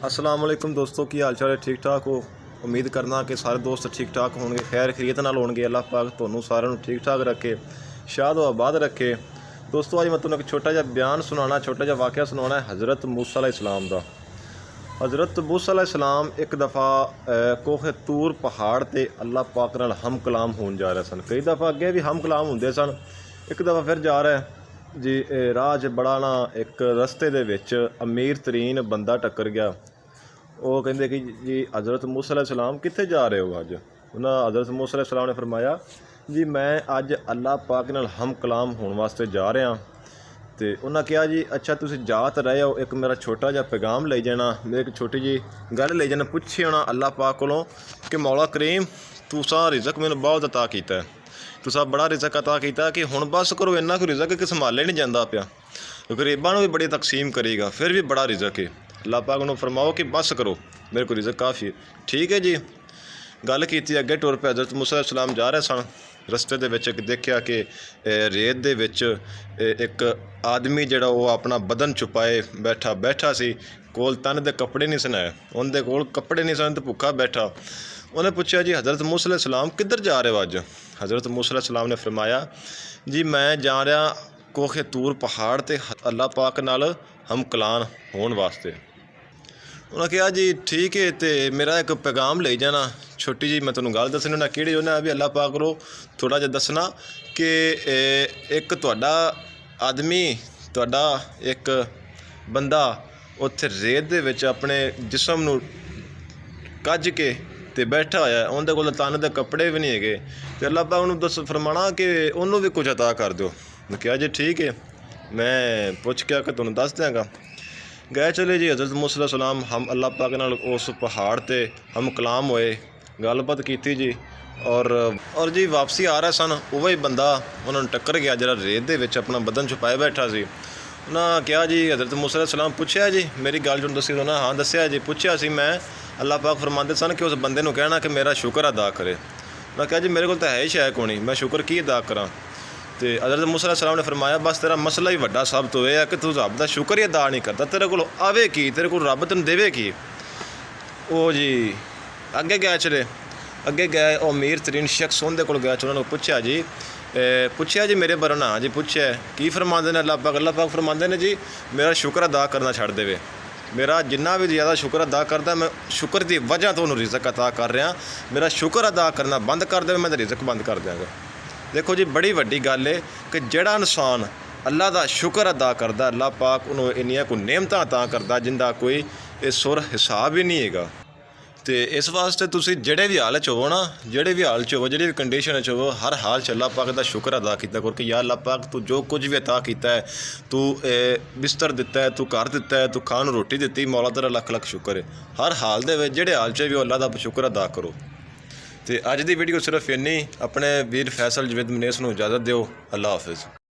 अस्सलाम वालेकुम दोस्तों, की हाल चाल है? ठीक ठाक हो? उम्मीद करना कि सारे दोस्त ठीक ठाक होंगे, खैर खैरियत नाल होंगे। अल्लाह पाक तुहानू सारिਆਂ ਨੂੰ ठीक ठाक रखे, शाद व आबाद रखे। दोस्तों अज मैं तुहानू एक छोटा जिहा बयान सुनाना, छोटा जिहा वाक़या सुनाना है हज़रत मूसा अलैहिस्सलाम दा। हज़रत मूसा अलैहिस्सलाम एक दफ़ा कोहे तूर पहाड़ ते अल्लाह पाक नाल हम कलाम होण जा रहे सन। कई दफ़ा अगे भी हम कलाम होंदे सन, एक दफ़ा फिर जा रहा है जी। राह च बड़ा ना एक रस्ते दे विच अमीर तरीन बंदा टक्कर गया। वो कहते कि जी हज़रत मूसा अलैहिस्सलाम कित्थे जा रहे हो अज? उन्हें हज़रत मूसा अलैहिस्सलाम ने फरमाया जी मैं अज अल्लाह पाक नाल हम कलाम होने वास्ते जा रहा। तो उन्हें कहा जी अच्छा तुसीं जा तो रहे हो, एक मेरा छोटा जिहा पैगाम ले जाना, मेरी एक छोटी जी गल ले जाना, पुछी होना अल्लाह पाक कोलों कि मौला करीम तुसां रिज़क मैनूं बहुत अता कीता है, तुसां बड़ा रिज़क अता कीता कि हुण बस करो, इन्ना कोई रिज़क कि संभाले नहीं जाता पिया, गरीबां नूं भी बड़ी तकसीम करेगा, फिर भी बड़ा रिज़क है। अल्लाह पाक नूं फरमाओ कि बस करो, मेरे को रिज़क काफ़ी है। ठीक है जी, गल की अगे टुर पे हज़रत मूसा अलैहिस्सलाम जा रहे सन। रस्ते दे विच देखिया कि रेत दे विच एक आदमी जिहड़ा वो अपना बदन छुपाए बैठा सी, कोल तन दे कपड़े नहीं सन है, उनके कोल कपड़े नहीं सन, तो भुखा बैठा। उन्हें पूछा जी हज़रत मूसा अलैहिस्सलाम किधर जा रहे हो अज? हज़रत मूसा अलैहिस्सलाम ने फरमाया जी मैं जा रहा कोहे तूर पहाड़ ते अल्लाह पाक नाल हम कलाम होने वास्ते। उन्हें कहा जी ठीक है, तो मेरा एक पैगाम ले जाना, छोटी जी मैं तुहानूं गल दसनी। उन्हें किहड़ी? उन्हें भी अल्लाह पाक को थोड़ा जिहा दसना कि एक तुहाडा आदमी, तुहाडा एक बंदा उत्थे रेत दे विच अपने जिस्म नूं कज के ते बैठा होया, उहदे कोल तन दे कपड़े भी नहीं हैगे, तो अल्लाह पाक नूं दस फरमाना कि उन्होंने भी कुछ अता कर दो। मैं कहा जी ठीक है, मैं पुछ के आके तुहानूं दस देंगा। गए चले जी हज़रत मूसा अलैहिस्सलाम हम अल्लाह पाक नाल उस पहाड़ ते हम कलाम होए, गलबात की जी। और जी वापसी आ रहे सन, वही बंदा उन्होंने टक्कर गया जरा रेत दे विच अपना बदन छुपाए बैठा सी। उन्हें कहा जी हज़रत मूसा अलैहिस्सलाम पूछया जी मेरी गल जो दसी? उन्हें हाँ दसिया जी। पूछया सी मैं, अल्लाह पाक फरमाते सन कि उस बंदे नूं कहना कि मेरा शुक्र अदा करे। उन्हें कहा जी मेरे को तो है ही शै कोई नहीं, मैं शुक्र की अदा करा? तो हज़रत मूसा अलैहिस्सलाम ने फरमाया बस तेरा मसला ही वड्डा सब तो यह है कि तू रब का शुक्र ही अदा नहीं करता, तेरे को आवे की, तेरे को रब तेन देवे की। ओ जी अगे गए चले, अगे गए वो अमीर तरीन शख्स उनके कोल गया, उन्होंने पूछया जी मेरे बारे ना जी पूछया की फरमाते हैं अल्लाह पाक फरमाते हैं जी मेरा शुक्र अदा करना छड़ देवे, मेरा जिन्ना भी ज़्यादा शुक्र अदा करता मैं शुक्र की वजह तो उन्होंने रिज़क अता कर रहा, मेरा शुक्र अदा करना बंद कर दे मैं रिज़क बंद कर देंगा। देखो जी बड़ी वड्डी गल है कि जिहड़ा इंसान अल्लाह का शुक्र अदा करता अल्लाह पाक उन्होंने इन्नियां कोई नेमतां अता करता जिंदा कोई सुर हिसाब ही नहीं हैगा। तो इस वास्ते तुसी जिहड़े भी हाल च होवो ना, जिहड़े भी हाल च होवो, जिहड़ी भी कंडीशन च होवो, हर हाल च अल्लाह पाक दा शुक्र अदा कीता करो कि यार अल्लाह पाक तू जो कुछ भी अता कीता है, तू बिस्तर दिता है, तू घर दिता है, तू खाण रोटी दिती, मौला तेरा लख लख शुक्र है। हर हाल दे विच जिहड़े हाल च भी अल्लाह दा शुक्र अदा करो। तो अज की वीडियो सिर्फ इन्नी, अपने वीर फैसल जवेद मनेस नूं इजाज़त दिओ। अल्लाह हाफिज़।